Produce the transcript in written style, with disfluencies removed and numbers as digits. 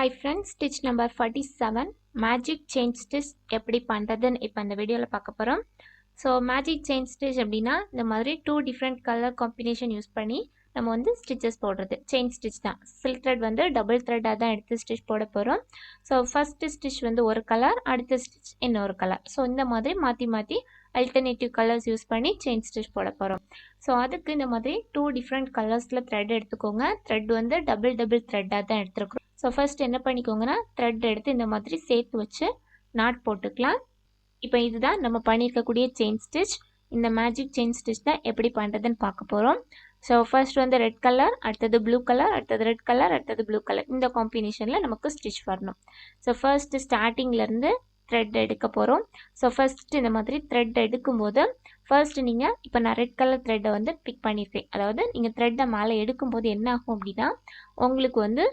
Hi friends, stitch number 47 magic chain stitch எப்படி பண்றதுன்னு இப்போ இந்த வீடியோல பார்க்க போறோம். ஸோ மேஜிக் செயின் ஸ்டிச் அப்படின்னா இந்த மாதிரி 2 டிஃப்ரெண்ட் கலர் காம்பினேஷன் யூஸ் பண்ணி நம்ம வந்து ஸ்டிச்சஸ் போடுறது செயின் ஸ்டிச் தான். சில்க் த்ரெட் வந்து டபுள் த்ரெட்டாக தான் எடுத்து ஸ்டிச் போட போகிறோம். ஸோ ஃபர்ஸ்ட் ஸ்டிச் வந்து ஒரு கலர், அடுத்த ஸ்டிச் இன்னொரு கலர். ஸோ இந்த மாதிரி மாற்றி மாற்றி அல்டர்னேட்டிவ் கலர்ஸ் யூஸ் பண்ணி செயின் ஸ்டிச் போட போகிறோம். ஸோ அதுக்கு இந்த மாதிரி 2 டிஃப்ரெண்ட் கலர்ஸில் த்ரெட் எடுத்துக்கோங்க. த்ரெட் வந்து டபுள் த்ரெட்டாக தான் எடுத்துருக்கோம். ஸோ ஃபர்ஸ்ட் என்ன பண்ணிக்கோங்கன்னா த்ரெட் எடுத்து இந்த மாதிரி சேர்த்து வச்சு நாட் போட்டுக்கலாம். இப்போ இதுதான் நம்ம பண்ணியிருக்கக்கூடிய செயின் ஸ்டிச். இந்த மேஜிக் செயின் ஸ்டிச் தான் எப்படி பண்ணுறதுன்னு பார்க்க போகிறோம். ஸோ ஃபர்ஸ்ட் வந்து ரெட் கலர், அடுத்தது ப்ளூ கலர், அடுத்தது ரெட் கலர், அடுத்தது ப்ளூ கலர், இந்த காம்பினேஷனில் நமக்கு ஸ்டிச் வரணும். ஸோ ஃபர்ஸ்ட் ஸ்டார்டிங்லேருந்து த்ரெட் எடுக்க போகிறோம். ஸோ ஃபர்ஸ்ட் இந்த மாதிரி த்ரெட் எடுக்கும்போது ஃபர்ஸ்ட் நீங்கள் இப்போ நான் ரெட் கலர் த்ரெட்டை வந்து பிக் பண்ணியிருக்கேன். அதாவது நீங்கள் த்ரெட்டை மேலே எடுக்கும்போது என்ன ஆகும் அப்படின்னா உங்களுக்கு வந்து